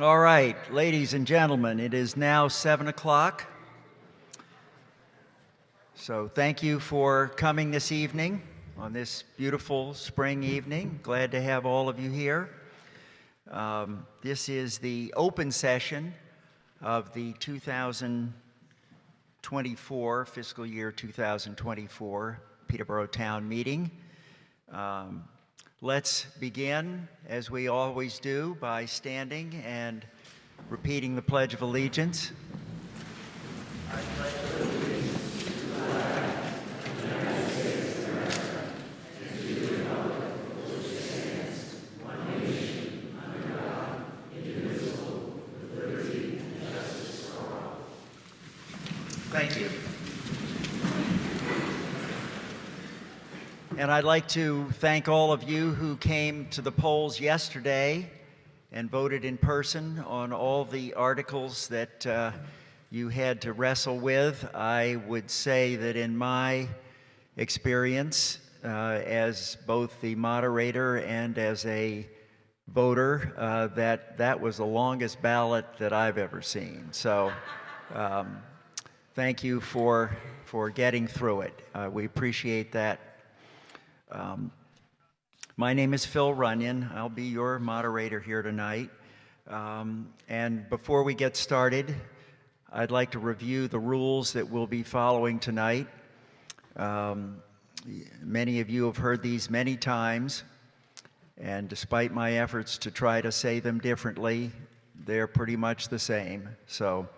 All right, ladies and gentlemen, it is now 7 o'clock. So thank you for coming this evening on this beautiful spring evening. Glad to have all of you here. This is the open session of the 2024, fiscal year 2024 Peterborough Town Meeting. Let's begin, as we always do, by standing and repeating the Pledge of Allegiance. I pledge allegiance to the flag of the United States of America and to the republic for which it stands, one nation, under God, indivisible, with liberty and justice for all. Thank you. And I'd like to thank all of you who came to the polls yesterday and voted in person on all the articles that you had to wrestle with. I would say that in my experience as both the moderator and as a voter, that was the longest ballot that I've ever seen. So thank you for getting through it. We appreciate that. My name is Phil Runyon. I'll be your moderator here tonight. And before we get started, I'd like to review the rules that we'll be following tonight. Many of you have heard these many times, and despite my efforts to try to say them differently, they're pretty much the same. So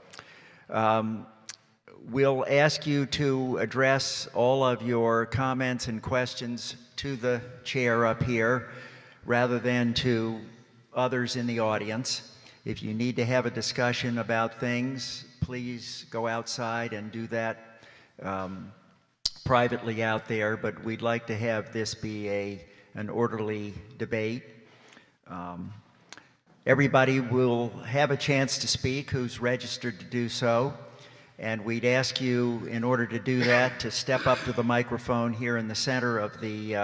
we'll ask you to address all of your comments and questions to the chair up here rather than to others in the audience. If you need to have a discussion about things, please go outside and do that privately out there, but we'd like to have this be an orderly debate. Everybody will have a chance to speak who's registered to do so. And we'd ask you, in order to do that, to step up to the microphone here in the center of the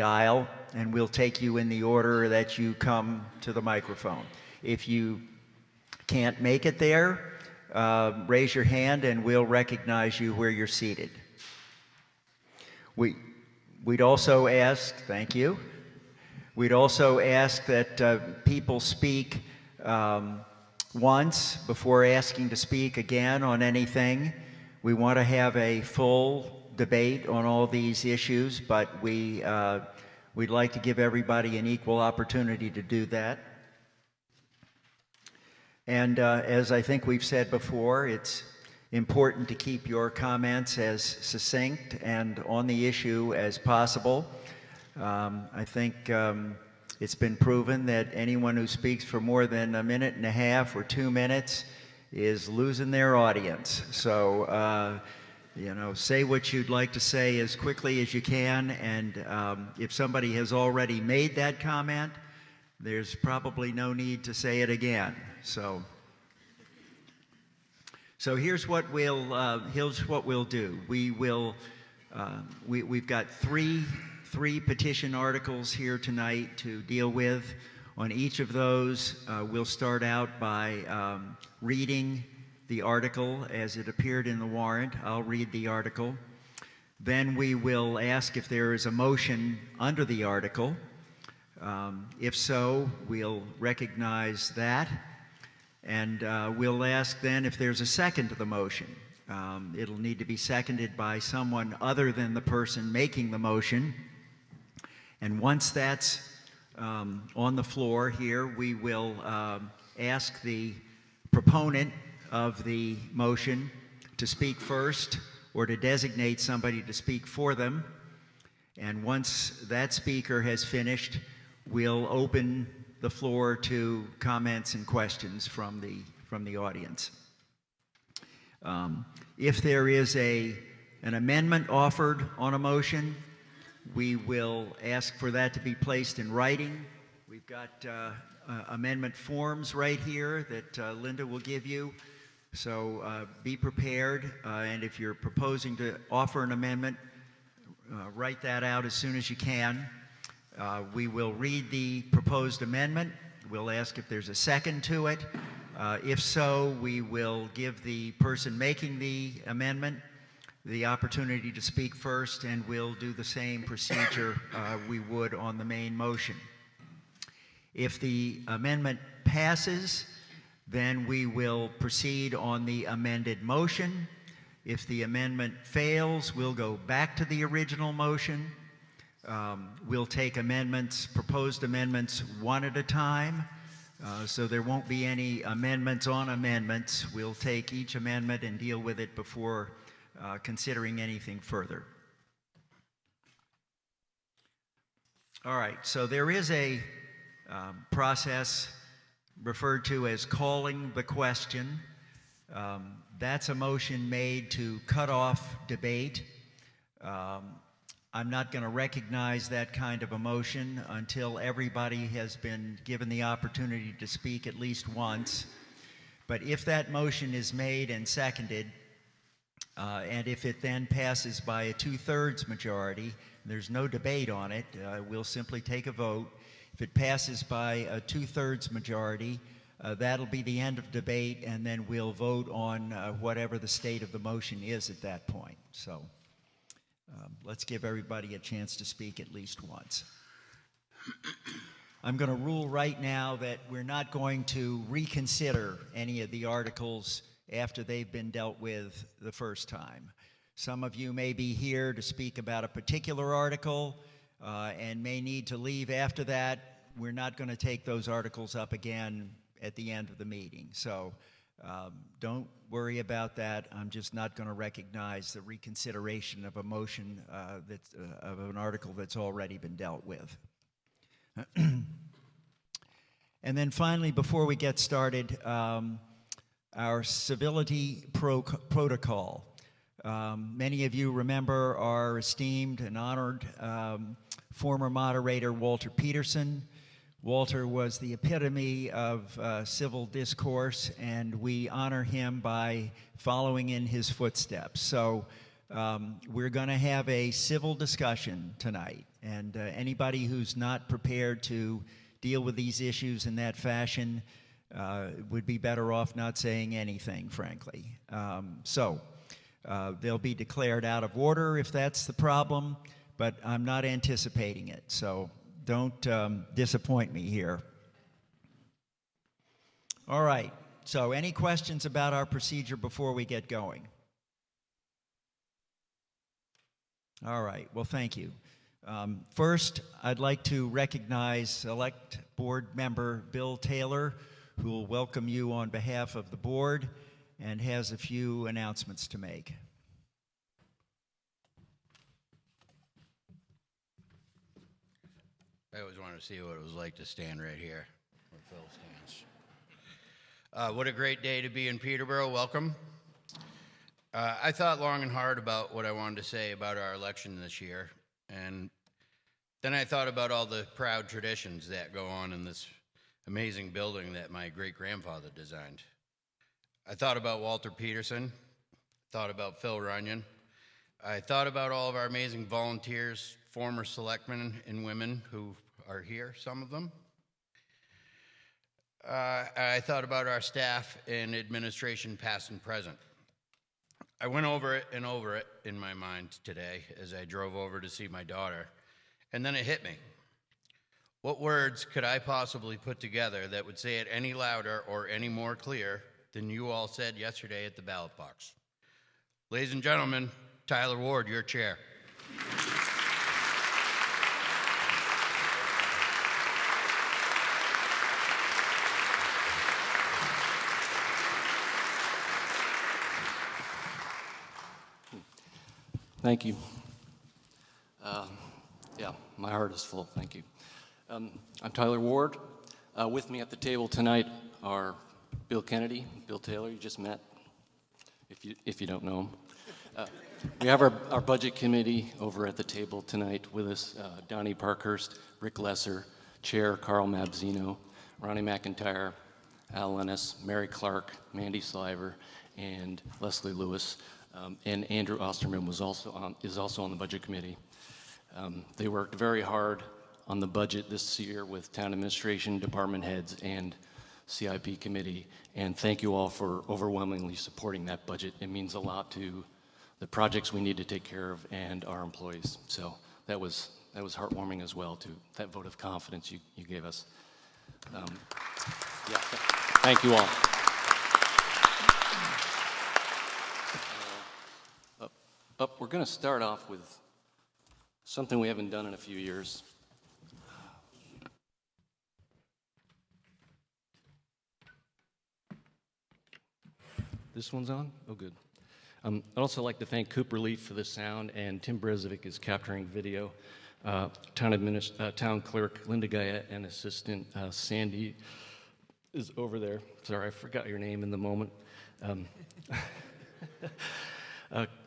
aisle, and we'll take you in the order that you come to the microphone. If you can't make it there, raise your hand and we'll recognize you where you're seated. We'd also ask, thank you, we'd also ask that people speak once before asking to speak again on anything. We want to have a full debate on all these issues, but we'd like to give everybody an equal opportunity to do that. And as I think we've said before, it's important to keep your comments as succinct and on the issue as possible. I think it's been proven that anyone who speaks for more than a minute and a half or 2 minutes is losing their audience. So, say what you'd like to say as quickly as you can, and if somebody has already made that comment, there's probably no need to say it again. So here's what we'll do. We've got three petition articles here tonight to deal with. On each of those, we'll start out by reading the article as it appeared in the warrant. I'll read the article. Then we will ask if there is a motion under the article. If so, we'll recognize that. And we'll ask then if there's a second to the motion. It'll need to be seconded by someone other than the person making the motion. And once that's on the floor here, we will ask the proponent of the motion to speak first or to designate somebody to speak for them. And once that speaker has finished, we'll open the floor to comments and questions from the audience. If there is an amendment offered on a motion, we will ask for that to be placed in writing. We've got amendment forms right here that Linda will give you. So be prepared, and if you're proposing to offer an amendment, write that out as soon as you can. We will read the proposed amendment. we'll ask if there's a second to it. If so, we will give the person making the amendment the opportunity to speak first, and we'll do the same procedure we would on the main motion. If the amendment passes, then we will proceed on the amended motion. If the amendment fails, we'll go back to the original motion. We'll take proposed amendments one at a time, so there won't be any amendments on amendments. We'll take each amendment and deal with it before considering anything further. All right, so there is a process referred to as calling the question. That's a motion made to cut off debate. I'm not going to recognize that kind of a motion until everybody has been given the opportunity to speak at least once. But if that motion is made and seconded, and if it then passes by a 2/3 majority, there's no debate on it, we'll simply take a vote. If it passes by a 2/3 majority, that'll be the end of debate, and then we'll vote on whatever the state of the motion is at that point. So let's give everybody a chance to speak at least once. I'm going to rule right now that we're not going to reconsider any of the articles after they've been dealt with the first time. Some of you may be here to speak about a particular article and may need to leave after that. We're not going to take those articles up again at the end of the meeting. So don't worry about that. I'm just not going to recognize the reconsideration of a motion of an article that's already been dealt with. And then finally, before we get started, our civility protocol. Many of you remember our esteemed and honored former moderator, Walter Peterson. Walter was the epitome of civil discourse, and we honor him by following in his footsteps. So we're going to have a civil discussion tonight, and anybody who's not prepared to deal with these issues in that fashion would be better off not saying anything, frankly. They'll be declared out of order if that's the problem, but I'm not anticipating it. So don't disappoint me here. All right, so any questions about our procedure before we get going? All right, well, thank you. First, I'd like to recognize Select Board Member Bill Taylor, who will welcome you on behalf of the board and has a few announcements to make. I always wanted to see what it was like to stand right here where Phil stands. What a great day to be in Peterborough. Welcome. I thought long and hard about what I wanted to say about our election this year, and then I thought about all the proud traditions that go on in this amazing building that my great-grandfather designed. I thought about Walter Peterson, thought about Phil Runyon. I thought about all of our amazing volunteers, former selectmen and women who are here, some of them. I thought about our staff and administration, past and present. I went over it and over it in my mind today as I drove over to see my daughter, and then it hit me. What words could I possibly put together that would say it any louder or any more clear than you all said yesterday at the ballot box? Ladies and gentlemen, Tyler Ward, your chair. Thank you. Yeah, my heart is full. Thank you. I'm Tyler Ward. With me at the table tonight are Bill Kennedy, Bill Taylor, you just met, if you don't know him. We have our budget committee over at the table tonight with us, Donnie Parkhurst, Rick Lesser, Chair Carl Mabzino, Ronnie McIntyre, Al Lennis, Mary Clark, Mandy Sliver, and Leslie Lewis. And Andrew Osterman is also on the budget committee. They worked very hard on the budget this year with town administration, department heads, and CIP committee. And thank you all for overwhelmingly supporting that budget. It means a lot to the projects we need to take care of and our employees. So that was heartwarming as well, to that vote of confidence you gave us. Yeah, thank you all. We're going to start off with something we haven't done in a few years. This one's on? Oh, good. I'd also like to thank Cooper Leaf for the sound, and Tim Brezovic is capturing video. Town clerk Linda Guyette and assistant Sandy is over there. Sorry, I forgot your name in the moment.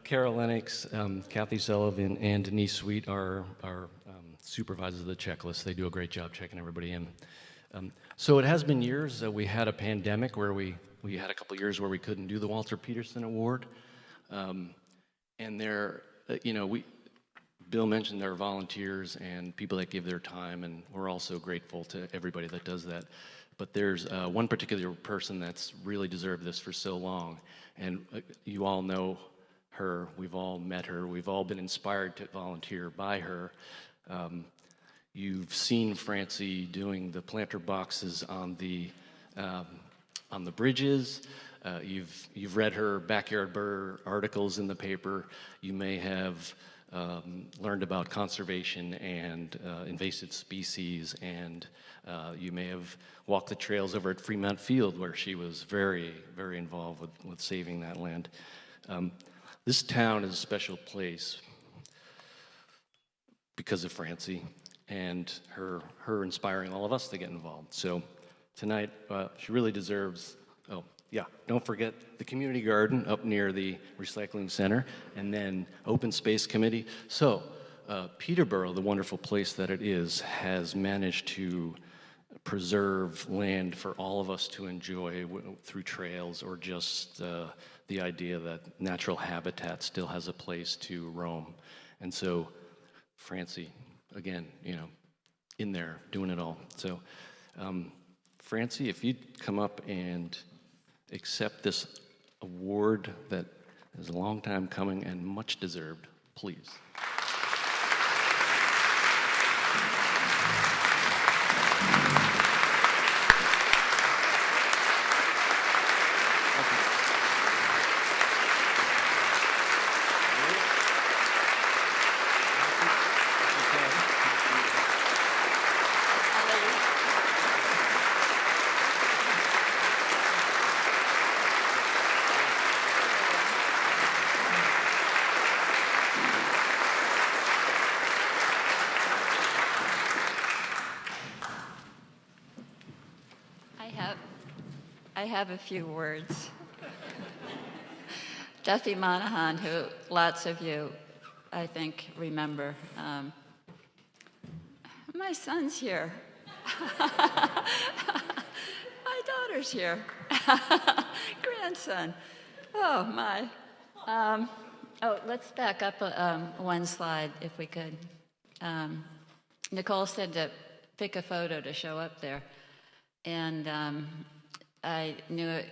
Carol Lennox, Kathy Sullivan, and Denise Sweet are supervisors of the checklist. They do a great job checking everybody in. So it has been years. We had a pandemic where we had a couple years where we couldn't do the Walter Peterson Award. And there, Bill mentioned there are volunteers and people that give their time, and we're also grateful to everybody that does that. But there's one particular person that's really deserved this for so long, and you all know her, we've all met her, we've all been inspired to volunteer by her. You've seen Francie doing the planter boxes on the bridges. You've read her backyard bird articles in the paper. You may have learned about conservation and invasive species, and you may have walked the trails over at Fremont Field, where she was very, very involved with saving that land. This town is a special place because of Francie and her inspiring all of us to get involved. So tonight, she really deserves, don't forget the community garden up near the recycling center, and then open space committee. So Peterborough, the wonderful place that it is, has managed to preserve land for all of us to enjoy through trails, or just the idea that natural habitat still has a place to roam. And so Francie, again, in there doing it all. So Francie, if you'd come up and accept this award that is a long time coming and much deserved, please. I have a few words. Duffy Monahan, who lots of you, I think, remember. My son's here. My daughter's here. Grandson. Oh, my. Let's back up one slide, if we could. Nicole said to pick a photo to show up there. And I knew it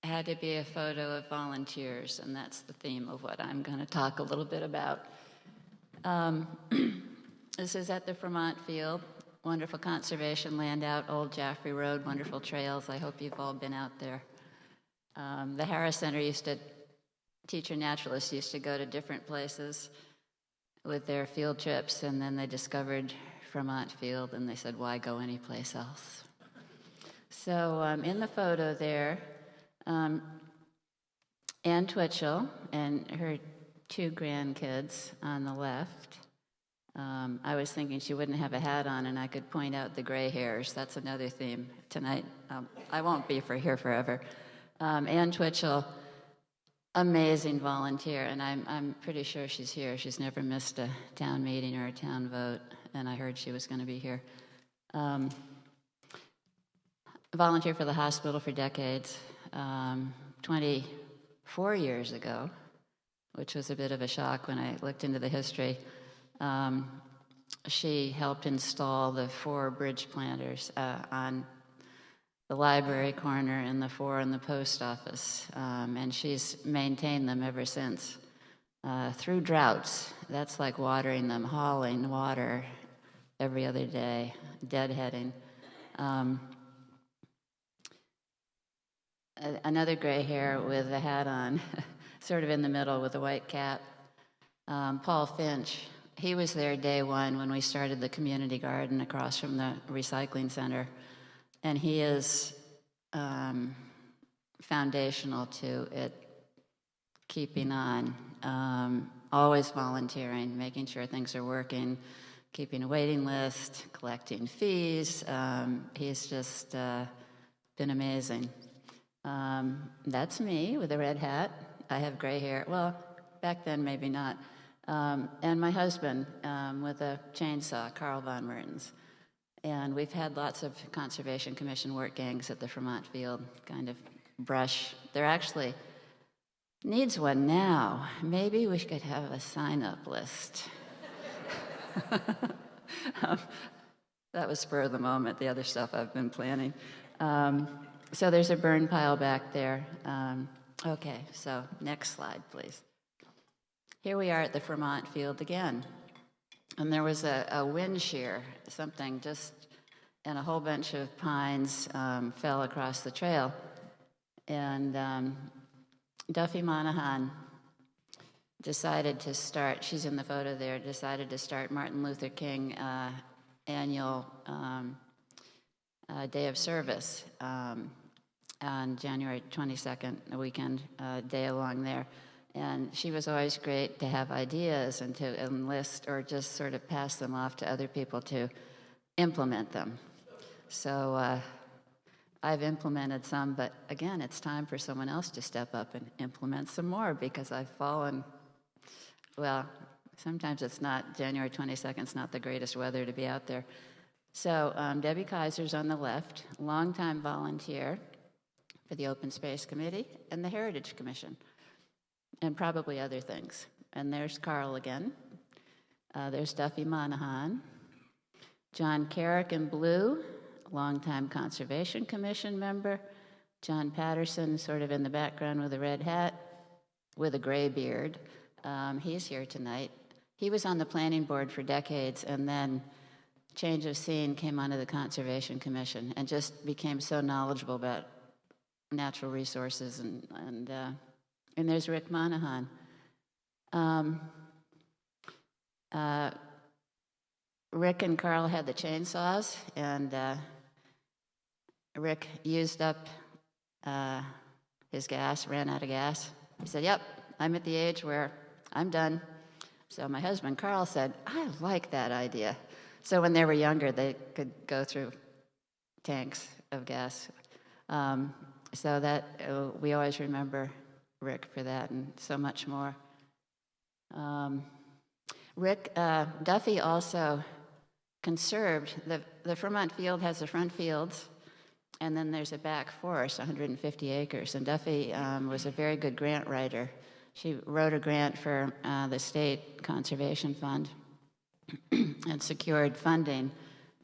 had to be a photo of volunteers, and that's the theme of what I'm going to talk a little bit about. This is at the Fremont Field, wonderful conservation land out Old Jaffrey Road, wonderful trails. I hope you've all been out there. The Harris Center teacher naturalists used to go to different places with their field trips, and then they discovered Fremont Field, and they said, why go anyplace else? So in the photo there, Ann Twitchell and her two grandkids on the left. I was thinking she wouldn't have a hat on and I could point out the gray hairs. That's another theme tonight. I won't be here forever. Ann Twitchell, amazing volunteer, and I'm pretty sure she's here. She's never missed a town meeting or a town vote, and I heard she was going to be here. Volunteered for the hospital for decades. 24 years ago, which was a bit of a shock when I looked into the history, she helped install the 4 bridge planters on the library corner and the 4 in the post office, and she's maintained them ever since. Through droughts, that's like watering them, hauling water every other day, deadheading. Another gray hair with a hat on, sort of in the middle with a white cap. Paul Finch, he was there day one when we started the community garden across from the recycling center. And he is foundational to it keeping on, always volunteering, making sure things are working, keeping a waiting list, collecting fees. He's just been amazing. That's me with a red hat. I have gray hair. Well, back then maybe not. And my husband with a chainsaw, Carl von Mertens. And we've had lots of Conservation Commission work gangs at the Fremont Field, kind of brush. There actually needs one now. Maybe we could have a sign-up list. That was spur of the moment, the other stuff I've been planning. So there's a burn pile back there. Okay, so next slide, please. Here we are at the Fremont Field again. And there was a wind shear, something just, and a whole bunch of pines fell across the trail. And Duffy Monahan decided to start, she's in the photo there, decided to start Martin Luther King annual day of service on January 22nd, a weekend day along there. And she was always great to have ideas and to enlist or just sort of pass them off to other people to implement them. So I've implemented some, but again, it's time for someone else to step up and implement some more because I've fallen, well, sometimes it's not, January 22nd is not the greatest weather to be out there. So Debbie Kaiser's on the left, longtime volunteer for the Open Space Committee and the Heritage Commission, and probably other things. And there's Carl again. There's Duffy Monahan. John Carrick in blue, longtime Conservation Commission member. John Patterson, sort of in the background with a red hat, with a gray beard. He's here tonight. He was on the planning board for decades, and then change of scene, came onto the Conservation Commission, and just became so knowledgeable about natural resources. And there's Rick Monahan. Rick and Carl had the chainsaws, and Rick used up his gas, ran out of gas. He said, "Yep, I'm at the age where I'm done." So my husband, Carl, said, "I like that idea." So when they were younger, they could go through tanks of gas. So that we always remember Rick for that, and so much more. Duffy also conserved, the Fremont Field has the front fields, and then there's a back forest, 150 acres, and Duffy was a very good grant writer. She wrote a grant for the State Conservation Fund and secured funding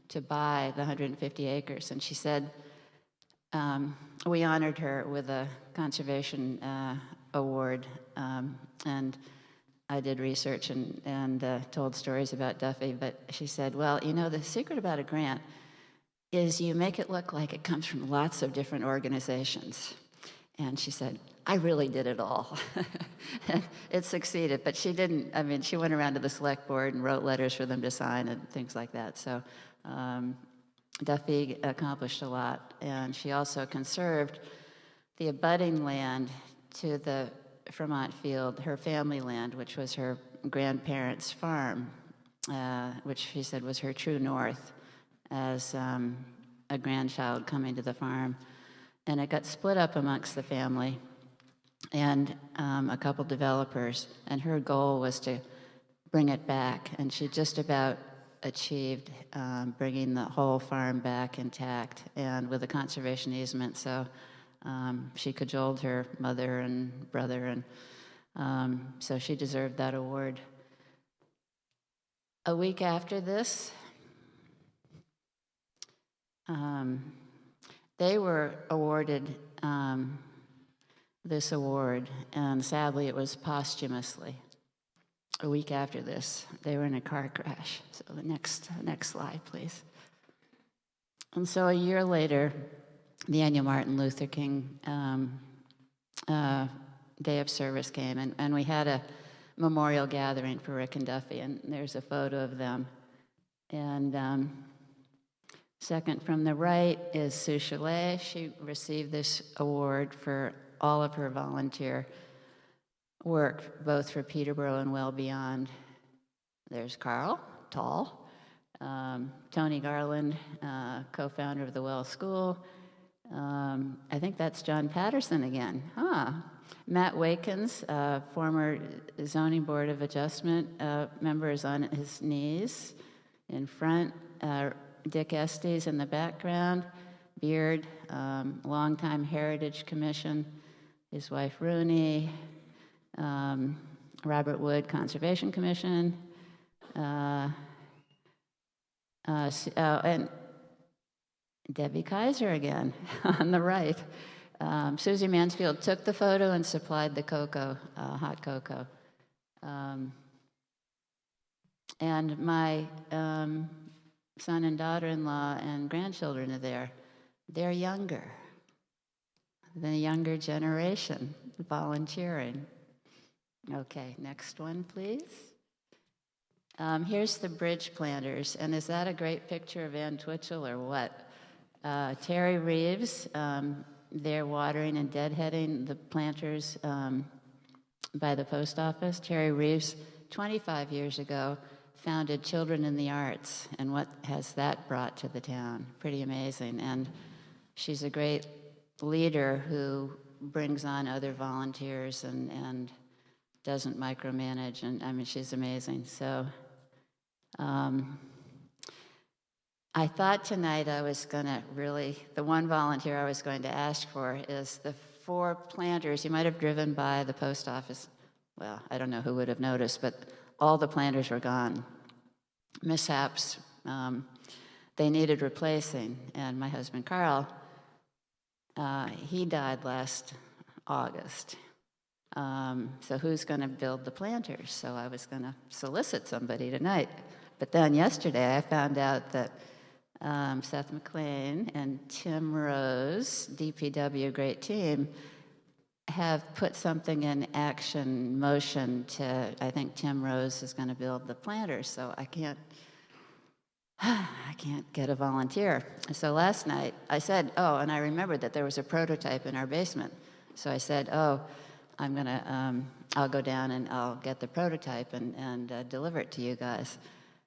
to buy the 150 acres, and she said, we honored her with a conservation award, and I did research and told stories about Duffy, but she said, well, you know, the secret about a grant is you make it look like it comes from lots of different organizations. And she said, I really did it all. And it succeeded, but she didn't, I mean, she went around to the select board and wrote letters for them to sign and things like that. So Duffy accomplished a lot, and she also conserved the abutting land to the Fremont Field, her family land, which was her grandparents' farm, which she said was her true north as a grandchild coming to the farm. And it got split up amongst the family and a couple developers, and her goal was to bring it back, and she just about achieved bringing the whole farm back intact and with a conservation easement, so she cajoled her mother and brother, and so she deserved that award. A week after this, they were awarded this award, and sadly it was posthumously. A week after this, they were in a car crash. So the next slide, please. And so a year later, the annual Martin Luther King Day of Service came, and we had a memorial gathering for Rick and Duffy, and there's a photo of them. And second from the right is Sue Chalet. She received this award for all of her volunteer work, both for Peterborough and well beyond. There's Carl, tall. Tony Garland, co-founder of the Wells School. I think that's John Patterson again. Matt Wakens, former Zoning Board of Adjustment member, is on his knees in front. Dick Estes in the background. Beard, longtime Heritage Commission. His wife Rooney. Robert Wood, Conservation Commission. And Debbie Kaiser again on the right. Susie Mansfield took the photo and supplied the cocoa, hot cocoa. And my son and daughter-in-law and grandchildren are there. They're younger, the younger generation volunteering. Okay, next one, please. Here's the bridge planters, and is that a great picture of Ann Twitchell or what? Terry Reeves, they're watering and deadheading the planters by the post office. Terry Reeves, 25 years ago, founded Children in the Arts, and what has that brought to the town? Pretty amazing. And she's a great leader who brings on other volunteers and doesn't micromanage, and I mean, she's amazing. So I thought tonight I was gonna the one volunteer I was going to ask for is the 4 planters. You might have driven by the post office. Well, I don't know who would have noticed, but all the planters were gone. Mishaps. They needed replacing, and my husband Carl, he died last August. So who's going to build the planters? So I was going to solicit somebody tonight. But then yesterday I found out that Seth McLean and Tim Rose, DPW, great team, have put something in motion to, I think Tim Rose is going to build the planters, so I can't get a volunteer. So last night I said, and I remembered that there was a prototype in our basement. So I said, I'll go down and I'll get the prototype and deliver it to you guys,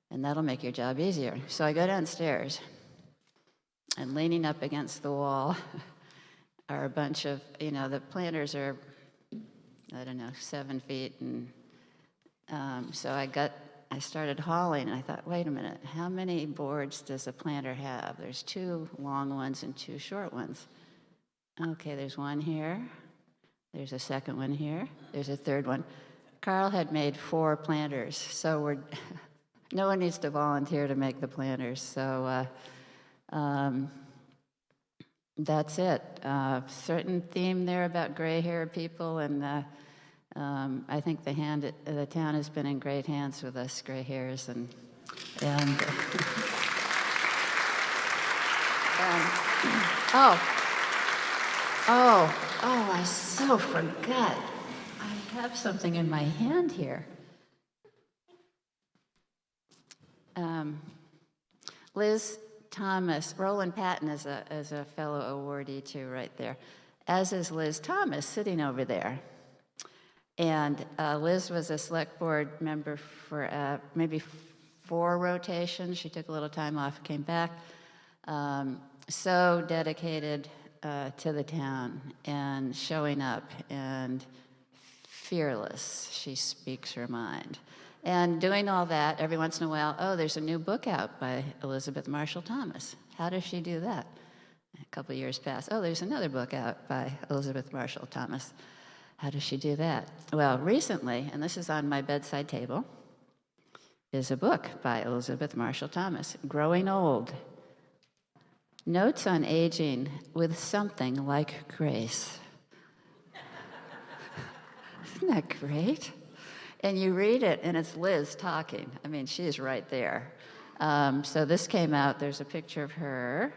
and that'll make your job easier. So I go downstairs, and leaning up against the wall are a bunch of, the planters are, 7 feet, and so I started hauling, and I thought, wait a minute, how many boards does a planter have? There's 2 long ones and 2 short ones. Okay, there's one here. There's a second one here. There's a third one. Carl had made 4 planters, so no one needs to volunteer to make the planters. So that's it. Certain theme there about gray-haired people, and I think the town has been in great hands with us gray hairs, and I so forgot. I have something in my hand here. Liz Thomas, Roland Patton is a fellow awardee too, right there, as is Liz Thomas sitting over there. And Liz was a select board member for maybe 4 rotations. She took a little time off, came back. So dedicated to the town and showing up and fearless. She speaks her mind. And doing all that, every once in a while, there's a new book out by Elizabeth Marshall Thomas. How does she do that? A couple years pass. There's another book out by Elizabeth Marshall Thomas. How does she do that? Well, recently, and this is on my bedside table, is a book by Elizabeth Marshall Thomas, Growing Old. Notes on Aging with Something Like Grace. Isn't that great? And you read it, and it's Liz talking. I mean, she's right there. So this came out. There's a picture of her.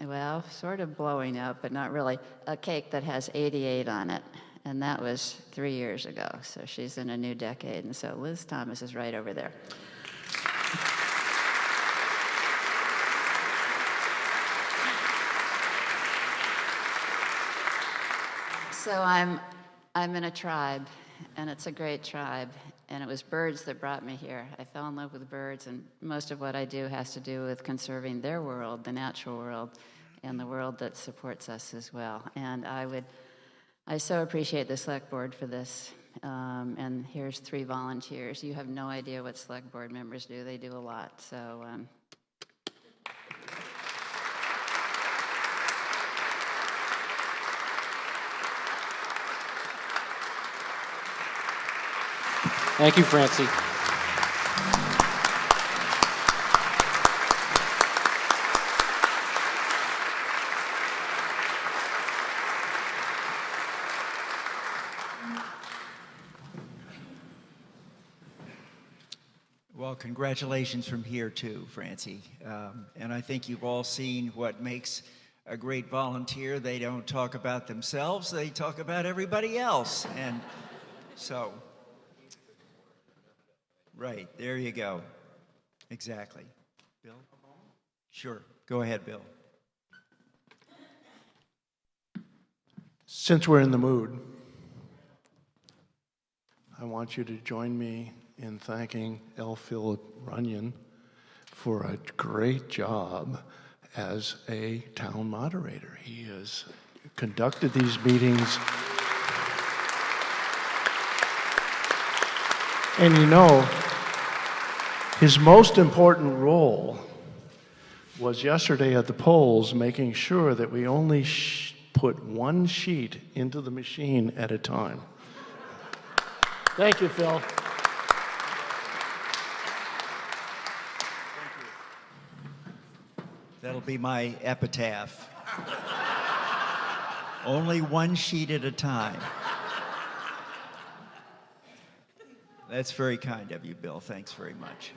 Well, sort of blowing up, but not really. A cake that has 88 on it. And that was 3 years ago. So she's in a new decade. And so Liz Thomas is right over there. So I'm in a tribe, and it's a great tribe, and it was birds that brought me here. I fell in love with birds, and most of what I do has to do with conserving their world, the natural world, and the world that supports us as well. And I so appreciate the select board for this. And here's 3 volunteers. You have no idea what select board members do. They do a lot. So. Thank you, Francie. Well, congratulations from here too, Francie. And I think you've all seen what makes a great volunteer. They don't talk about themselves, they talk about everybody else. And so, right, there you go. Exactly. Bill? Sure, go ahead, Bill. Since we're in the mood, I want you to join me in thanking L. Philip Runyon for a great job as a town moderator. He has conducted these meetings. And you know, his most important role was yesterday at the polls, making sure that we only put one sheet into the machine at a time. Thank you, Phil. That'll be my epitaph. Only one sheet at a time. That's very kind of you, Bill. Thanks very much.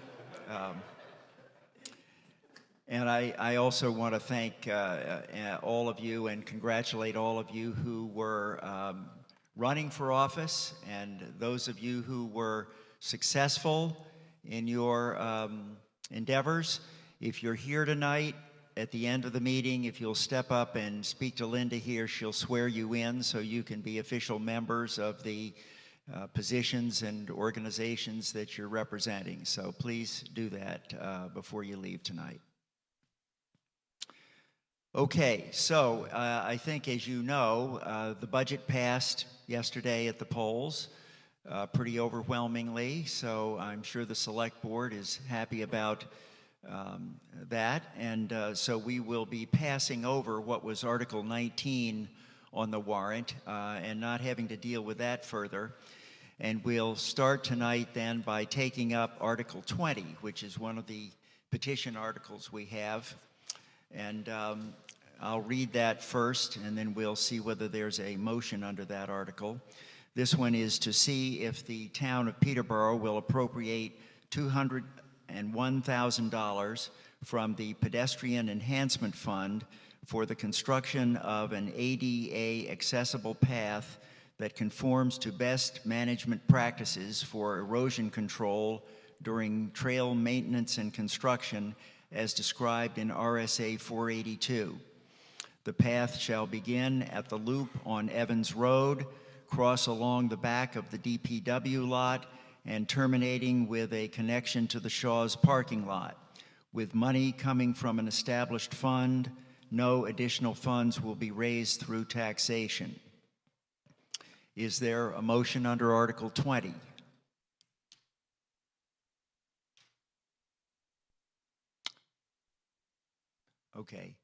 And I also want to thank all of you and congratulate all of you who were running for office and those of you who were successful in your endeavors. If you're here tonight, at the end of the meeting, if you'll step up and speak to Linda here, she'll swear you in so you can be official members of the positions and organizations that you're representing. So please do that before you leave tonight. Okay, so I think, as you know, the budget passed yesterday at the polls pretty overwhelmingly, so I'm sure the select board is happy about that. And so we will be passing over what was Article 19 on the warrant and not having to deal with that further. And we'll start tonight then by taking up Article 20, which is one of the petition articles we have. And I'll read that first, and then we'll see whether there's a motion under that article. This one is to see if the town of Peterborough will appropriate $201,000 from the Pedestrian Enhancement Fund for the construction of an ADA accessible path that conforms to best management practices for erosion control during trail maintenance and construction as described in RSA 482. The path shall begin at the loop on Evans Road, cross along the back of the DPW lot, and terminating with a connection to the Shaw's parking lot. With money coming from an established fund, no additional funds will be raised through taxation. Is there a motion under Article 20? Okay.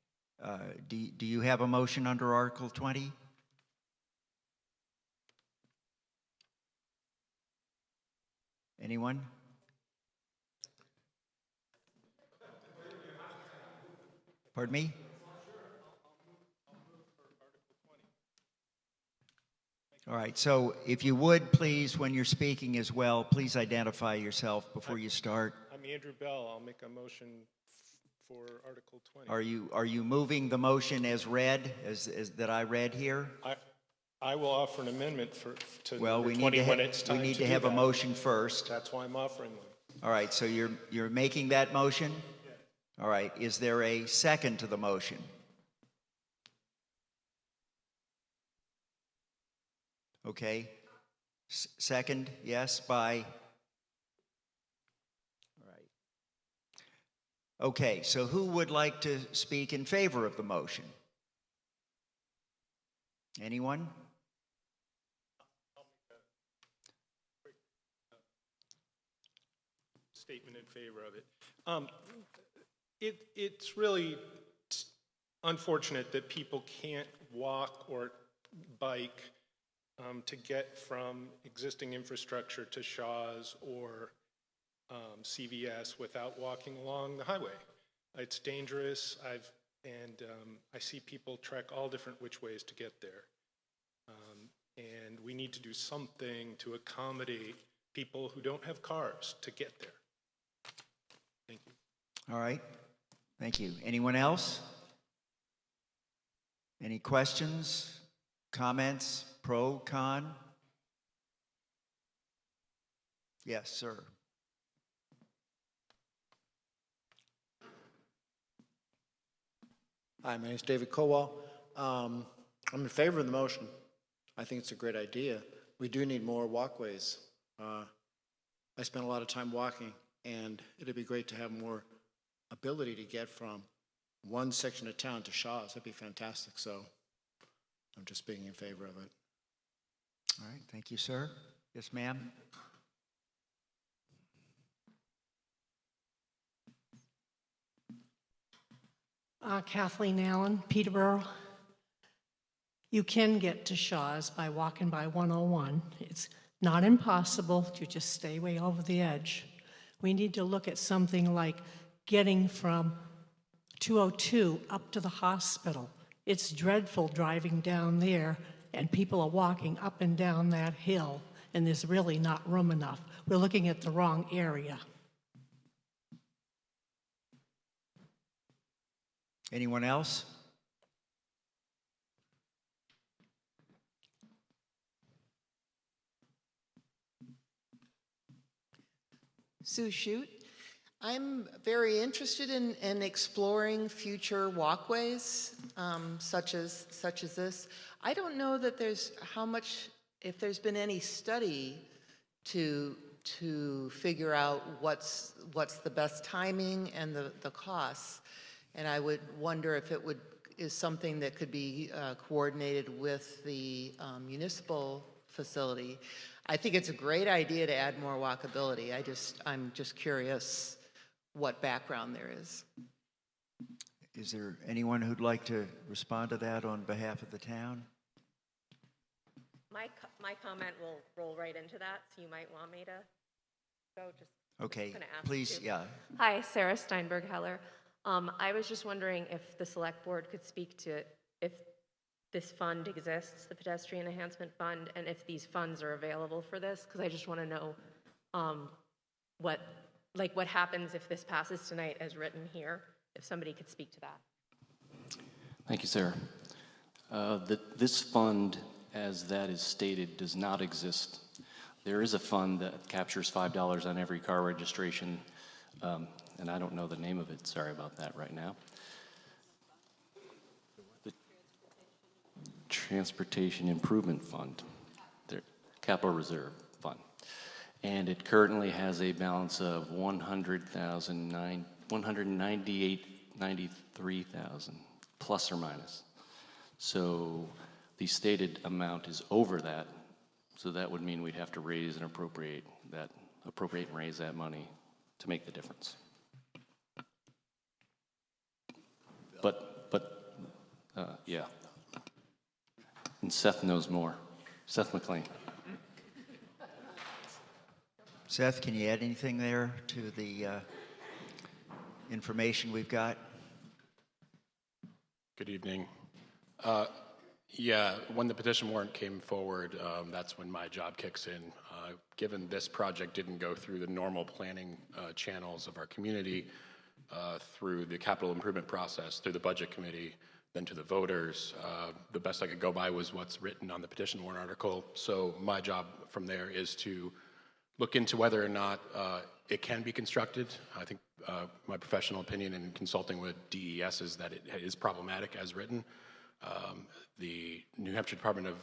Do you have a motion under Article 20? Anyone? Pardon me? All right, so if you would, please, when you're speaking as well, please identify yourself before you start. I'm Andrew Bell. I'll make a motion for Article 20. Are you moving the motion as read, as that I read here? I will offer an amendment to Well, number we 20 need when it's to time we need to to do have a that. motion first. That's why I'm offering one. All right, so you're making that motion? All right, is there a second to the motion? Okay. Second, yes, by? All right. Okay, so who would like to speak in favor of the motion? Anyone? Statement in favor of it. It's really unfortunate that people can't walk or bike to get from existing infrastructure to Shaw's or CVS without walking along the highway. It's dangerous. I see people trek all different which ways to get there. And we need to do something to accommodate people who don't have cars to get there. Thank you. All right, thank you. Anyone else? Any questions, comments, pro, con? Yes, sir. Hi, my name is David Cowell. I'm in favor of the motion. I think it's a great idea. We do need more walkways. I spend a lot of time walking, and it'd be great to have more ability to get from one section of town to Shaw's. That'd be fantastic. So I'm just being in favor of it. All right, thank you, sir. Yes, ma'am. Kathleen Allen, Peterborough. You can get to Shaw's by walking by 101. It's not impossible, you just stay way over the edge. We need to look at something like getting from 202 up to the hospital. It's dreadful driving down there, and people are walking up and down that hill, and there's really not room enough. We're looking at the wrong area. Anyone else? Sue Shute. I'm very interested in exploring future walkways such as this. I don't know that if there's been any study to figure out what's the best timing and the costs. And I would wonder if is something that could be coordinated with the municipal facility. I think it's a great idea to add more walkability. I'm just curious what background there is. Is there anyone who'd like to respond to that on behalf of the town? My comment will roll right into that, so you might want me to go. Okay, gonna ask please, you. yeah. Hi, Sarah Steinberg-Heller. I was just wondering if the select board could speak to if this fund exists, the Pedestrian Enhancement Fund, and if these funds are available for this, because I just want to know what happens if this passes tonight as written here, if somebody could speak to that. Thank you, Sarah. This fund, as that is stated, does not exist. There is a fund that captures $5 on every car registration, and I don't know the name of it. Sorry about that right now. The Transportation Improvement Fund, the Capital Reserve Fund. And it currently has a balance of $193,000 plus or minus. So the stated amount is over that. So that would mean we'd have to raise and appropriate and raise that money to make the difference. Yeah. And Seth knows more. Seth McLean. Seth, can you add anything there to the information we've got? Good evening. Yeah, when the petition warrant came forward, that's when my job kicks in. Given this project didn't go through the normal planning channels of our community, through the capital improvement process, through the budget committee, then to the voters, the best I could go by was what's written on the petition warrant article. So my job from there is to look into whether or not it can be constructed. I think my professional opinion in consulting with DES is that it is problematic as written. The New Hampshire Department of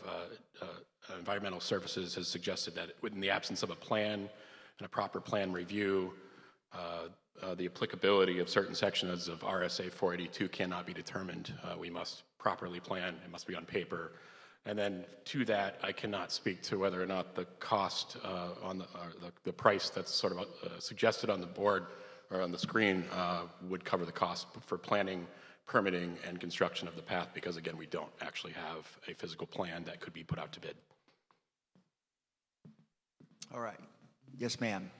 Environmental Services has suggested that in the absence of a plan and a proper plan review, the applicability of certain sections of RSA 482 cannot be determined. We must properly plan. It must be on paper. And then to that, I cannot speak to whether or not the cost on the price that's sort of suggested on the board or on the screen would cover the cost for planning, permitting, and construction of the path, because again, we don't actually have a physical plan that could be put out to bid. All right. Yes, ma'am.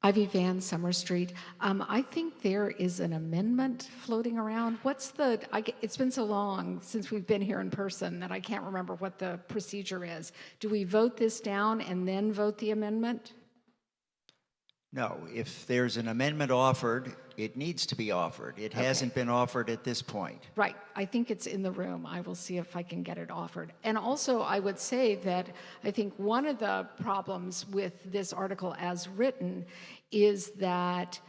Ivy Van, Summer Street. I think there is an amendment floating around. It's been so long since we've been here in person that I can't remember what the procedure is. Do we vote this down and then vote the amendment? No, if there's an amendment offered, it needs to be offered. It hasn't been offered at this point. Right. I think it's in the room. I will see if I can get it offered. And also, I would say that I think one of the problems with this article as written is that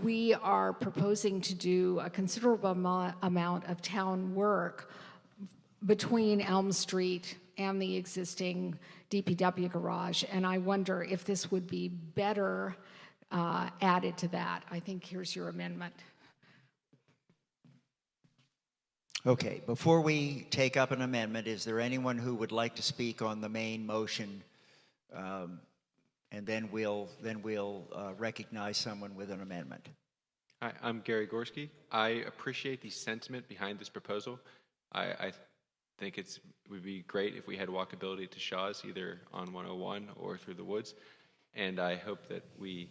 we are proposing to do a considerable amount of town work between Elm Street and the existing DPW garage. And I wonder if this would be better added to that. I think here's your amendment. Okay, before we take up an amendment, is there anyone who would like to speak on the main motion? And then we'll recognize someone with an amendment. Hi, I'm Gary Gorski. I appreciate the sentiment behind this proposal. I think it would be great if we had walkability to Shaw's, either on 101 or through the woods. And I hope that we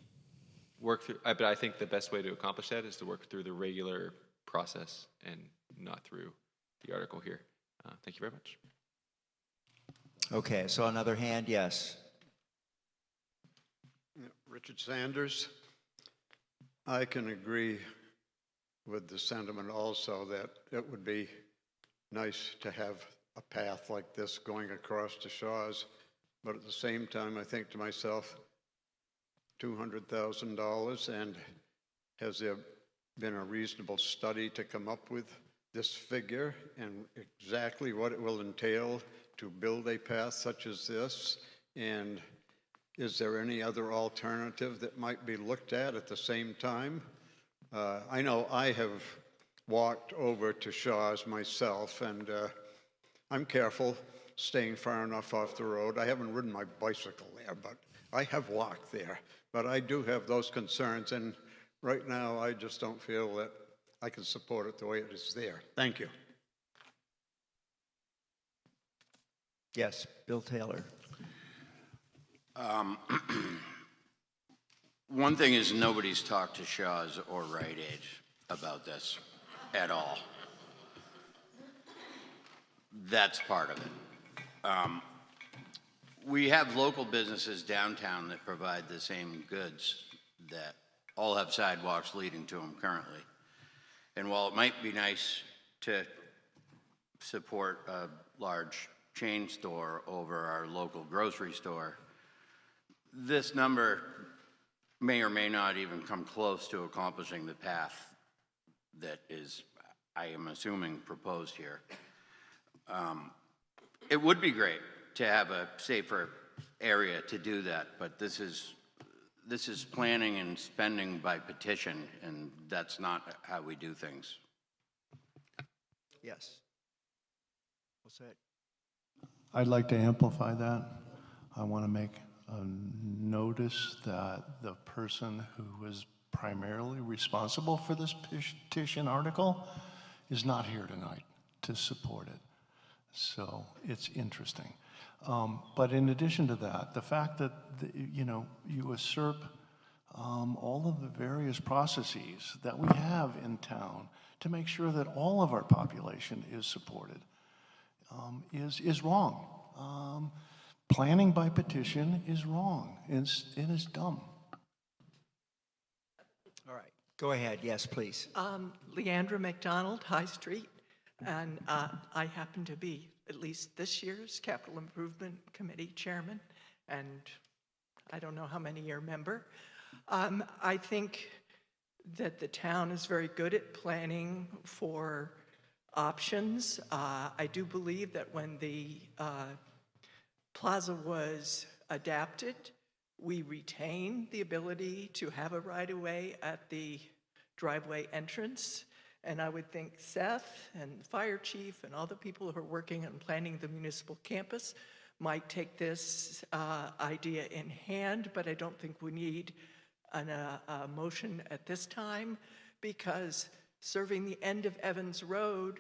work through, but I think the best way to accomplish that is to work through the regular process and not through the article here. Thank you very much. Okay, so another hand, yes. Richard Sanders. I can agree with the sentiment also that it would be nice to have a path like this going across to Shaw's, but at the same time I think to myself, $200,000, and has there been a reasonable study to come up with this figure and exactly what it will entail to build a path such as this? And is there any other alternative that might be looked at the same time? I know I have walked over to Shaw's myself, and I'm careful staying far enough off the road. I haven't ridden my bicycle there, but I have walked there. But I do have those concerns, and right now I just don't feel that I can support it the way it is there. Thank you. Yes, Bill Taylor. One thing is nobody's talked to Shaw's or Rite Aid about this at all. That's part of it. We have local businesses downtown that provide the same goods that all have sidewalks leading to them currently. And while it might be nice to support a large chain store over our local grocery store, this number may or may not even come close to accomplishing the path that is, I am assuming, proposed here. It would be great to have a safer area to do that, but this is planning and spending by petition, and that's not how we do things. Yes. What's that? I'd like to amplify that. I want to make a notice that the person who was primarily responsible for this petition article is not here tonight to support it. So it's interesting. But in addition to that, the fact that, you usurp all of the various processes that we have in town to make sure that all of our population is supported is wrong. Planning by petition is wrong. It is dumb. All right. Go ahead. Yes, please. Leandra McDonald, High Street, and I happen to be at least this year's Capital Improvement Committee Chairman, and I don't know how many year member. I think that the town is very good at planning for options. I do believe that when the plaza was adapted, we retained the ability to have a right-of-way at the driveway entrance. And I would think Seth and the fire chief and all the people who are working on planning the municipal campus might take this idea in hand, but I don't think we need a motion at this time, because serving the end of Evans Road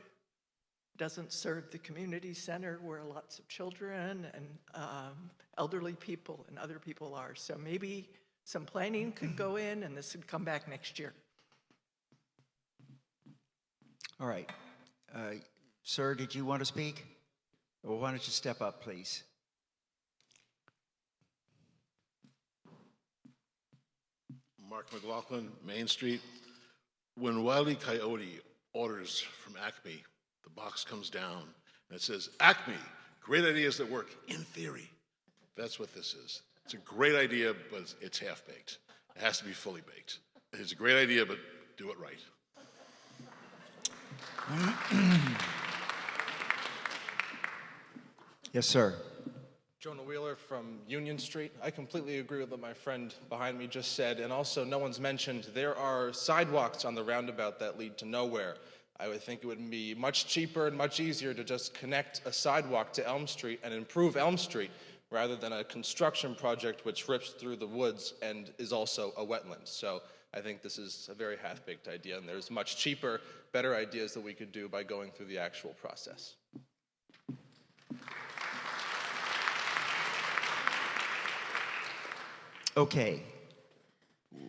doesn't serve the community center where lots of children and elderly people and other people are. So maybe some planning could go in and this would come back next year. All right. Sir, did you want to speak? Well, why don't you step up, please? Mark McLaughlin, Main Street. When Wile E. Coyote orders from Acme, the box comes down and it says, Acme, great ideas that work in theory. That's what this is. It's a great idea, but it's half-baked. It has to be fully baked. It's a great idea, but do it right. Yes, sir. Jonah Wheeler from Union Street. I completely agree with what my friend behind me just said, and also no one's mentioned there are sidewalks on the roundabout that lead to nowhere. I would think it would be much cheaper and much easier to just connect a sidewalk to Elm Street and improve Elm Street rather than a construction project which rips through the woods and is also a wetland. So I think this is a very half-baked idea, and there's much cheaper, better ideas that we could do by going through the actual process. Okay.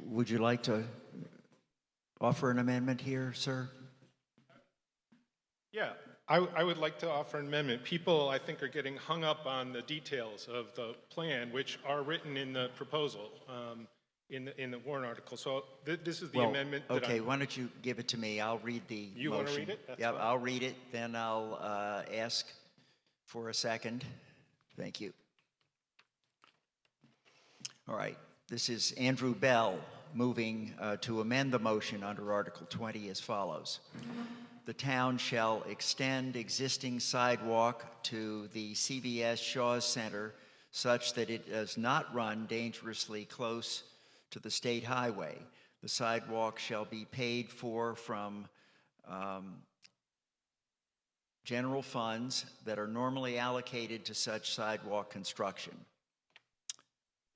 Would you like to offer an amendment here, sir? Yeah, I would like to offer an amendment. People, I think, are getting hung up on the details of the plan, which are written in the proposal, in the warrant article. So this is the amendment that okay, why don't you give it to me? I'll read the motion. You want to read it? That's Yeah, fine. I'll read it, then I'll ask for a second. Thank you. All right, this is Andrew Bell moving to amend the motion under Article 20 as follows. The town shall extend existing sidewalk to the CVS Shaw's Center such that it does not run dangerously close to the state highway. The sidewalk shall be paid for from general funds that are normally allocated to such sidewalk construction.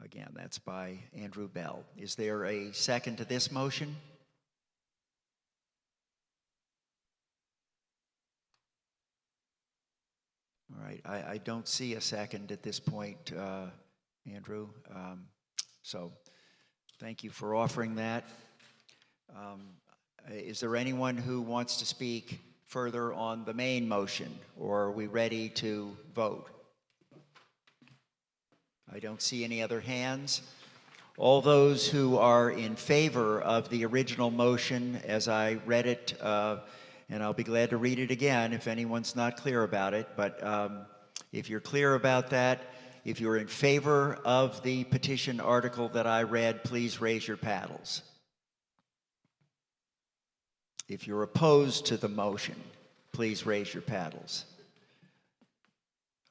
Again, that's by Andrew Bell. Is there a second to this motion? All right, I don't see a second at this point, Andrew. So thank you for offering that. Is there anyone who wants to speak further on the main motion, or are we ready to vote? I don't see any other hands. All those who are in favor of the original motion as I read it, and I'll be glad to read it again if anyone's not clear about it, but if you're clear about that, if you're in favor of the petition article that I read, please raise your paddles. If you're opposed to the motion, please raise your paddles.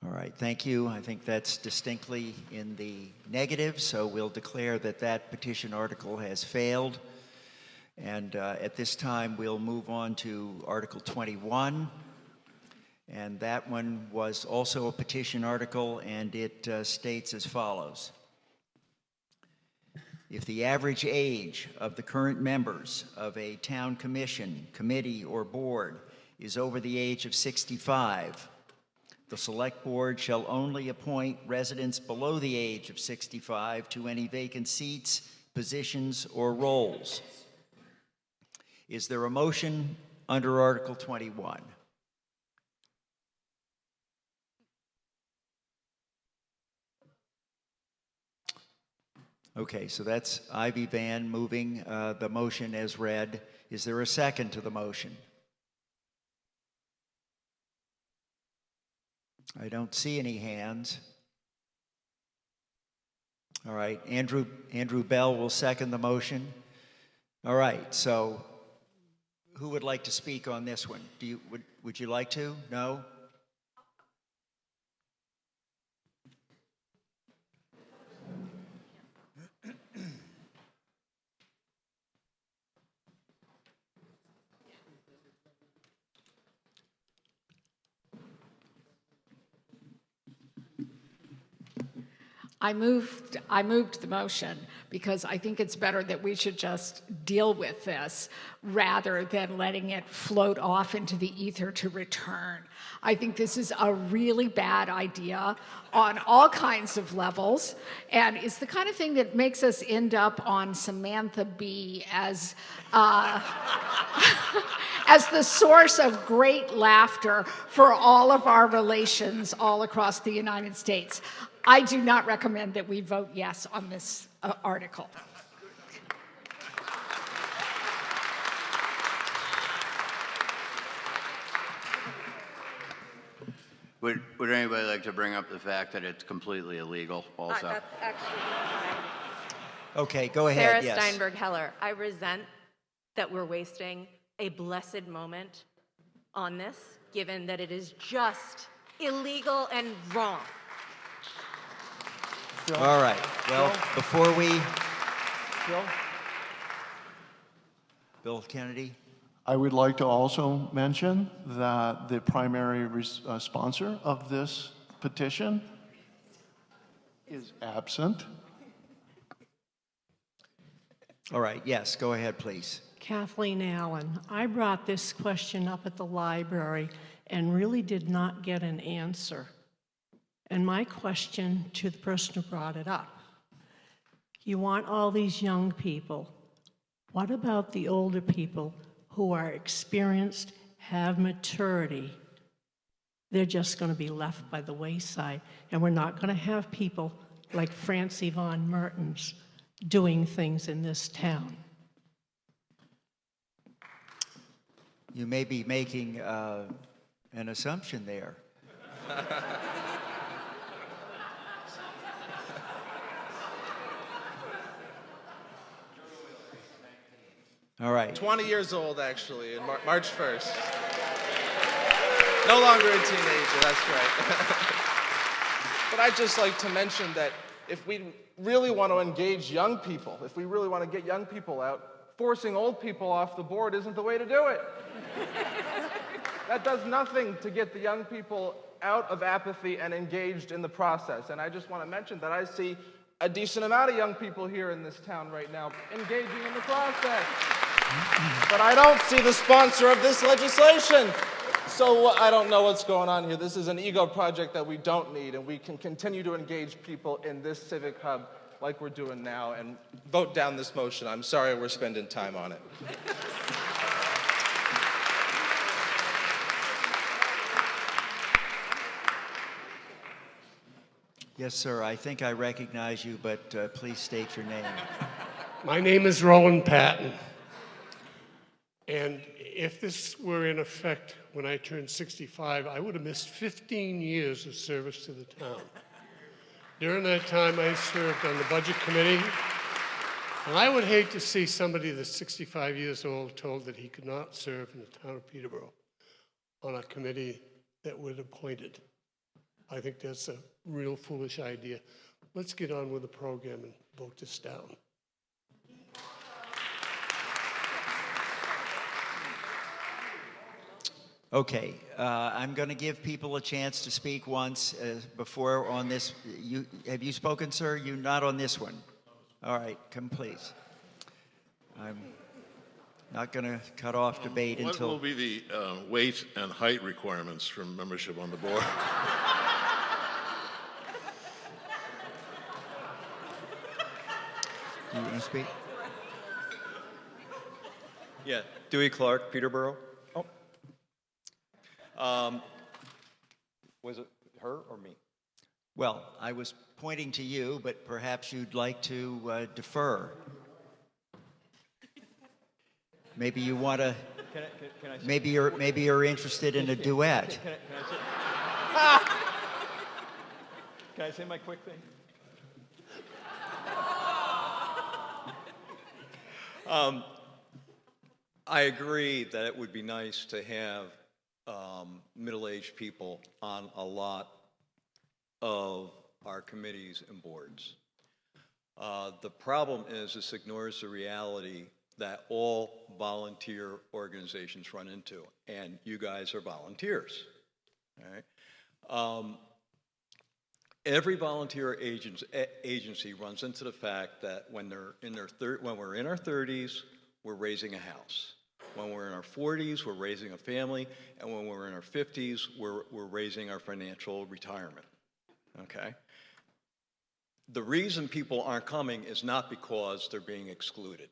All right, thank you. I think that's distinctly in the negative, so we'll declare that that petition article has failed. And at this time, we'll move on to Article 21. And that one was also a petition article, and it states as follows. If the average age of the current members of a town commission, committee, or board is over the age of 65, The Select Board shall only appoint residents below the age of 65 to any vacant seats, positions, or roles. Is there a motion under Article 21? Okay, so that's Ivy Van moving the motion as read. Is there a second to the motion? I don't see any hands. All right, Andrew Bell will second the motion. All right, so who would like to speak on this one? Would you like to? No? I moved the motion because I think it's better that we should just deal with this rather than letting it float off into the ether to return. I think this is a really bad idea on all kinds of levels, and it's the kind of thing that makes us end up on Samantha Bee as as the source of great laughter for all of our relations all across the United States. I do not recommend that we vote yes on this article. Would anybody like to bring up the fact that it's completely illegal also? That's actually fine. Okay, go ahead, Sarah yes. Steinberg Heller, I resent that we're wasting a blessed moment on this, given that it is just illegal and wrong. All right, well, before we... Bill Kennedy? I would like to also mention that the primary sponsor of this petition is absent. All right, yes, go ahead, please. Kathleen Allen. I brought this question up at the library and really did not get an answer. And my question to the person who brought it up, you want all these young people. What about the older people who are experienced, have maturity? They're just going to be left by the wayside. And we're not going to have people like Francie Von Mertens doing things in this town. You may be making an assumption there. All right. 20 years old, actually, in March 1st. No longer a teenager, that's right. But I'd just like to mention that if we really want to engage young people, if we really want to get young people out, forcing old people off the board isn't the way to do it. That does nothing to get the young people out of apathy and engaged in the process. And I just want to mention that I see a decent amount of young people here in this town right now engaging in the process. But I don't see the sponsor of this legislation. So I don't know what's going on here. This is an ego project that we don't need, and we can continue to engage people in this civic hub like we're doing now and vote down this motion. I'm sorry we're spending time on it. Yes, sir, I think I recognize you, but please state your name. My name is Roland Patton. And if this were in effect when I turned 65, I would have missed 15 years of service to the town. During that time, I served on the Budget Committee, and I would hate to see somebody that's 65 years old told that he could not serve in the town of Peterborough on a committee that was appointed. I think that's a real foolish idea. Let's get on with the program and vote this down. Okay, I'm going to give people a chance to speak once before on this. Have you spoken, sir? You not on this one. All right, come please. Not going to cut off debate What until... will be the weight and height requirements for membership on the board? Do you want to speak? Yeah, Dewey Clark, Peterborough. Was it her or me? Well, I was pointing to you, but perhaps you'd like to defer. Maybe you want to. Can I say? Maybe you're interested in a duet. Can I say my quick thing? I agree that it would be nice to have middle-aged people on a lot of our committees and boards. The problem is this ignores the reality that all volunteer organizations run into, and you guys are volunteers. All right? Every volunteer agency runs into the fact that when we're in our 30s, we're raising a house. When we're in our 40s, we're raising a family, and when we're in our 50s, we're raising our financial retirement. Okay? The reason people aren't coming is not because they're being excluded.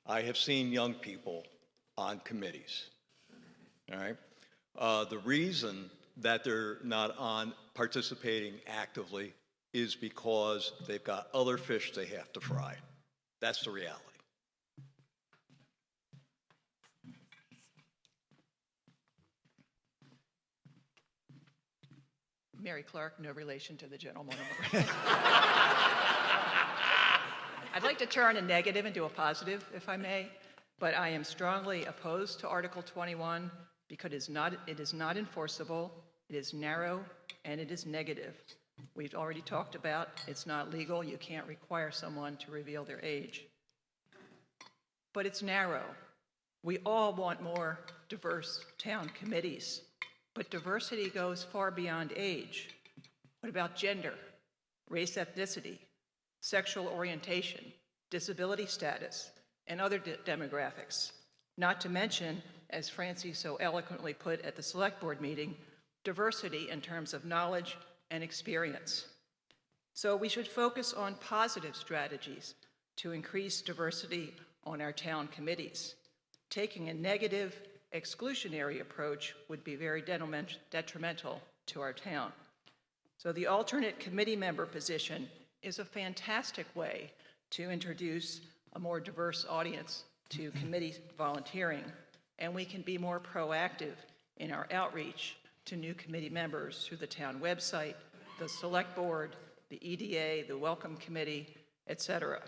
I have seen young people on committees. All right? The reason that they're not participating actively is because they've got other fish they have to fry. That's the reality. Mary Clark, no relation to the gentleman. I'd like to turn a negative into a positive, if I may, but I am strongly opposed to Article 21 because it is not enforceable, it is narrow, and it is negative. We've already talked about it's not legal. You can't require someone to reveal their age. But it's narrow. We all want more diverse town committees. But diversity goes far beyond age. What about gender, race, ethnicity, sexual orientation, disability status, and other demographics? Not to mention, as Francie so eloquently put at the select board meeting, diversity in terms of knowledge and experience. So we should focus on positive strategies to increase diversity on our town committees. Taking a negative, exclusionary approach would be very detrimental to our town. So the alternate committee member position is a fantastic way to introduce a more diverse audience to committee volunteering, and we can be more proactive in our outreach to new committee members through the town website, the select board, the EDA, the welcome committee, etc.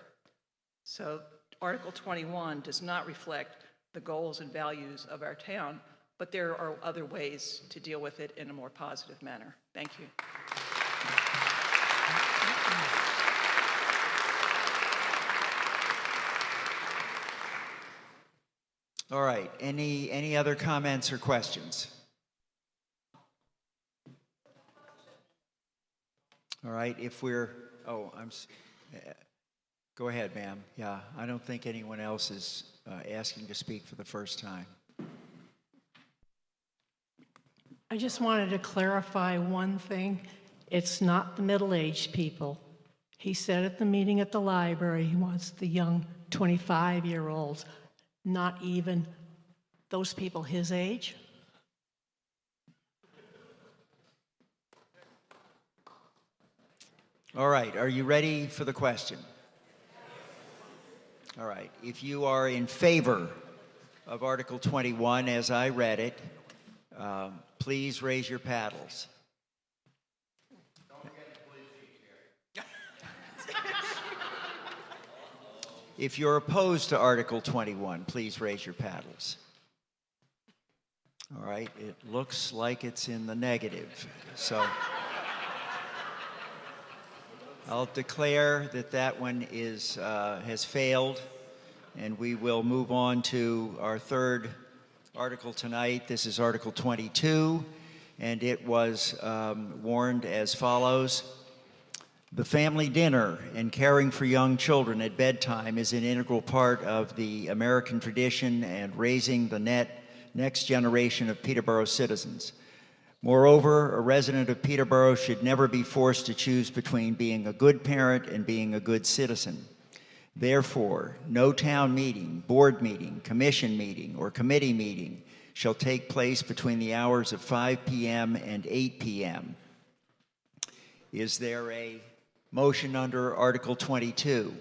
So Article 21 does not reflect the goals and values of our town, but there are other ways to deal with it in a more positive manner. Thank you. All right. Any other comments or questions? All right. If we're... Oh, go ahead, ma'am. Yeah, I don't think anyone else is asking to speak for the first time. I just wanted to clarify one thing. It's not the middle-aged people. He said at the meeting at the library he wants the young 25-year-olds, not even those people his age. All right. Are you ready for the question? All right. If you are in favor of Article 21 as I read it, please raise your paddles. If you're opposed to Article 21, please raise your paddles. All right. It looks like it's in the negative. So I'll declare that one has failed, and we will move on to our third article tonight. This is Article 22, and it was warned as follows. The family dinner and caring for young children at bedtime is an integral part of the American tradition and raising the next generation of Peterborough citizens. Moreover, a resident of Peterborough should never be forced to choose between being a good parent and being a good citizen. Therefore, no town meeting, board meeting, commission meeting, or committee meeting shall take place between the hours of 5 p.m. and 8 p.m. Is there a motion under Article 22?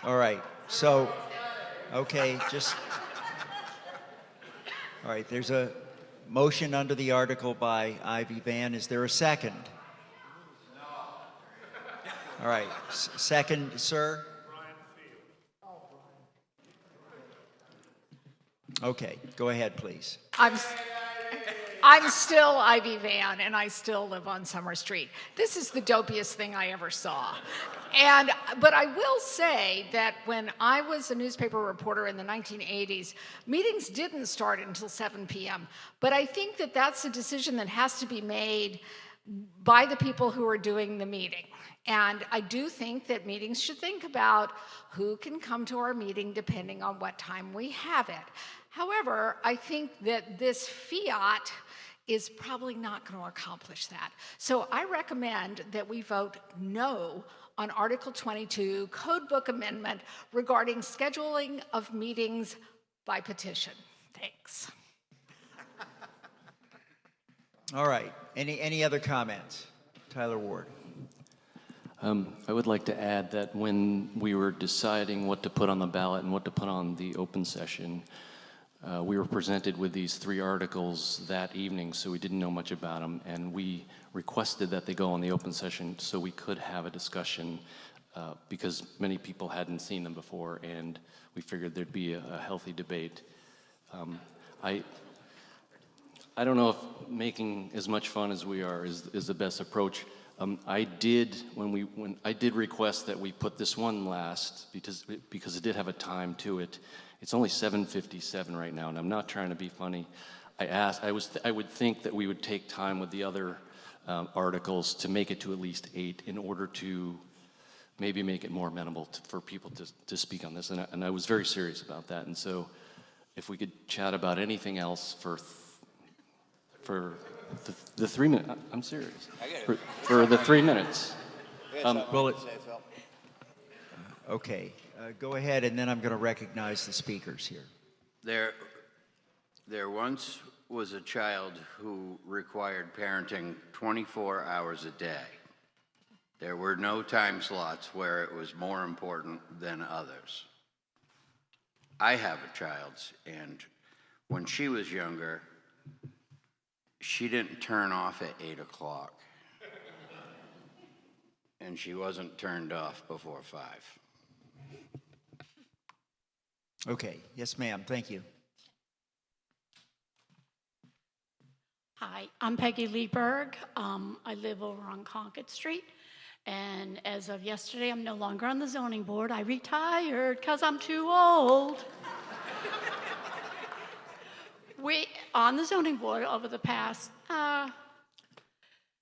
All right, so, okay, all right, there's a motion under the article by Ivy Van. Is there a second? All right, second, sir? Okay, go ahead, please. I'm still Ivy Van, and I still live on Summer Street. This is the dopiest thing I ever saw. But I will say that when I was a newspaper reporter in the 1980s, meetings didn't start until 7 p.m. But I think that that's a decision that has to be made by the people who are doing the meeting. And I do think that meetings should think about who can come to our meeting depending on what time we have it. However, I think that this fiat is probably not going to accomplish that. So I recommend that we vote no on Article 22, Code Book Amendment regarding scheduling of meetings by petition. Thanks. All right, any other comments? Tyler Ward. I would like to add that when we were deciding what to put on the ballot and what to put on the open session, we were presented with these 3 articles that evening, so we didn't know much about them, and we requested that they go on the open session so we could have a discussion because many people hadn't seen them before, and we figured there'd be a healthy debate. I don't know if making as much fun as we are is the best approach. I did request that we put this one last because it did have a time to it. It's only 7:57 right now, and I'm not trying to be funny. I would think that we would take time with the other articles to make it to at least 8 in order to maybe make it more amenable for people to speak on this. And I was very serious about that. And so if we could chat about anything else for the 3 minutes, I'm serious. For the 3 minutes. Okay, go ahead, and then I'm going to recognize the speakers here. There once was a child who required parenting 24 hours a day. There were no time slots where it was more important than others. I have a child, and when she was younger, she didn't turn off at 8 o'clock. And she wasn't turned off before 5. Okay, yes ma'am, thank you. Hi, I'm Peggy Lieberg. I live over on Concord Street. And as of yesterday, I'm no longer on the zoning board. I retired because I'm too old. We, on the zoning board over the past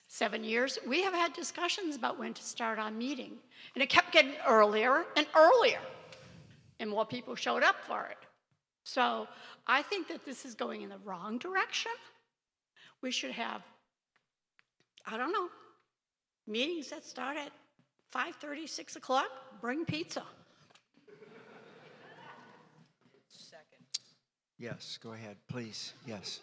7 years, we have had discussions about when to start our meeting. And it kept getting earlier and earlier. And more people showed up for it. So I think that this is going in the wrong direction. We should have, I don't know, meetings that start at 5:30, 6 o'clock, bring pizza. Yes, go ahead, please, yes.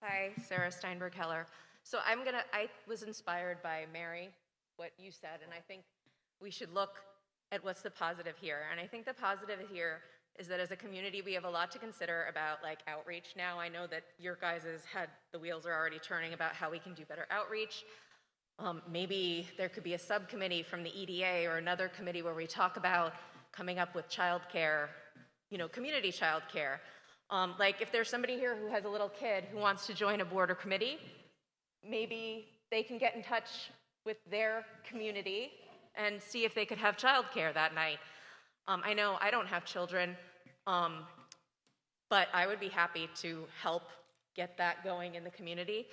Hi, Sarah Steinberg-Heller. So I was inspired by Mary, what you said, and I think we should look at what's the positive here. And I think the positive here is that as a community, we have a lot to consider about like outreach now. I know that your guys' the wheels are already turning about how we can do better outreach. Maybe there could be a subcommittee from the EDA or another committee where we talk about coming up with childcare, community childcare. Like if there's somebody here who has a little kid who wants to join a board or committee, maybe they can get in touch with their community and see if they could have childcare that night. I know I don't have children, but I would be happy to help get that going in the community.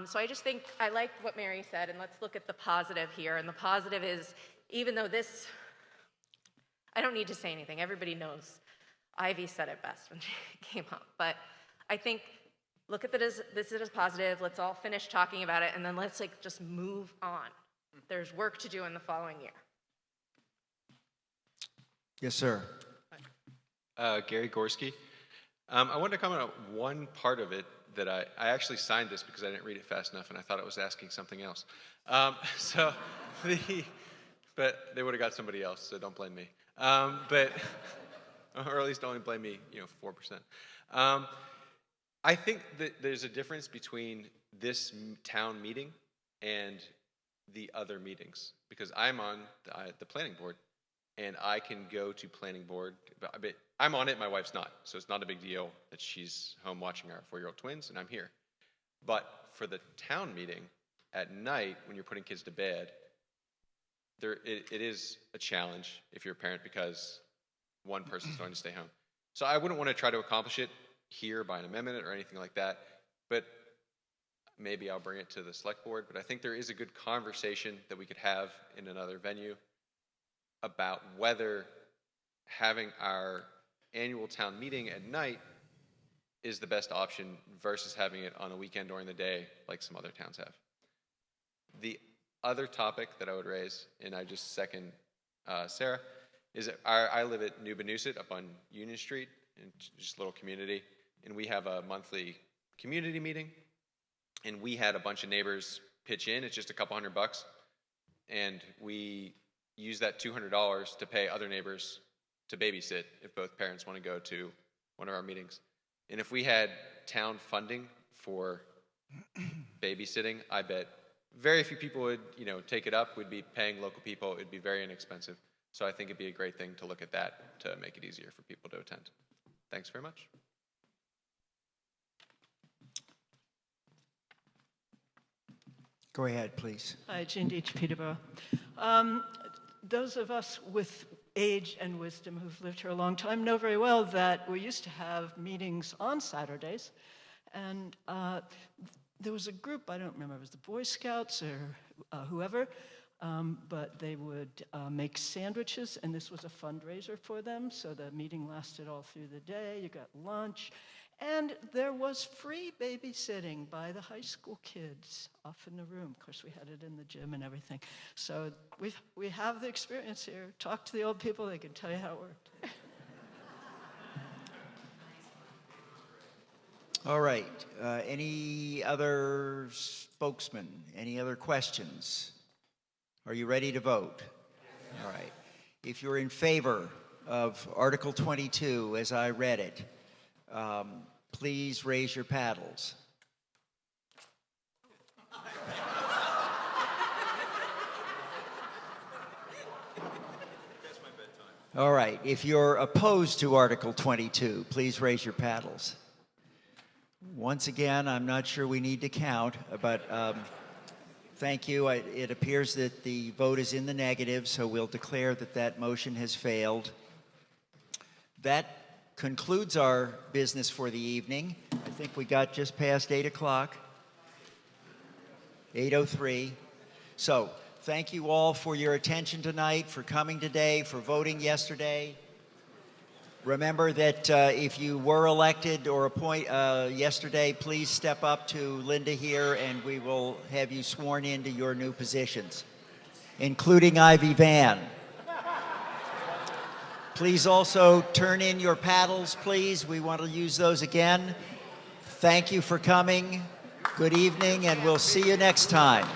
So I just think, I like what Mary said, and let's look at the positive here. And the positive is, even though this, I don't need to say anything, everybody knows. Ivy said it best when she came up. But I think, look at this as positive, let's all finish talking about it, and then let's just move on. There's work to do in the following year. Yes, sir. Gary Gorski. I wanted to comment on one part of it that I actually signed this because I didn't read it fast enough and I thought it was asking something else. But they would have got somebody else, so don't blame me. Or at least only blame me, 4%. I think that there's a difference between this town meeting and the other meetings, because I'm on the planning board, and I can go to planning board, but I'm on it, my wife's not, so it's not a big deal that she's home watching our 4-year-old twins, and I'm here. But for the town meeting, at night, when you're putting kids to bed, it is a challenge if you're a parent, because one person's going to stay home. So I wouldn't want to try to accomplish it here by an amendment or anything like that, but maybe I'll bring it to the select board. But I think there is a good conversation that we could have in another venue about whether having our annual town meeting at night is the best option versus having it on a weekend during the day like some other towns have. The other topic that I would raise, and I just second Sarah, is that I live at New Banusset up on Union Street, in just a little community, and we have a monthly community meeting, and we had a bunch of neighbors pitch in. It's just a couple $100, and we use that $200 to pay other neighbors to babysit if both parents want to go to one of our meetings. And if we had town funding for babysitting, I bet very few people would, take it up. We'd be paying local people. It'd be very inexpensive. So I think it'd be a great thing to look at that to make it easier for people to attend. Thanks very much. Go ahead, please. Hi, Jean Deach, Peterborough. Those of us with age and wisdom who've lived here a long time know very well that we used to have meetings on Saturdays, and there was a group, I don't remember, it was the Boy Scouts or whoever, but they would make sandwiches, and this was a fundraiser for them, so the meeting lasted all through the day. You got lunch, and there was free babysitting by the high school kids off in the room. Of course, we had it in the gym and everything. So we have the experience here. Talk to the old people, they can tell you how it worked. All right. Any other spokesman? Any other questions? Are you ready to vote? All right. If you're in favor of Article 22 as I read it, please raise your paddles. All right. If you're opposed to Article 22, please raise your paddles. Once again, I'm not sure we need to count, but thank you. It appears that the vote is in the negative, so we'll declare that that motion has failed. That concludes our business for the evening. I think we got just past 8 o'clock. 8:03. So thank you all for your attention tonight, for coming today, for voting yesterday. Remember that if you were elected or appointed yesterday, please step up to Linda here and we will have you sworn into your new positions, including Ivy Van. Please also turn in your paddles, please. We want to use those again. Thank you for coming. Good evening, and we'll see you next time.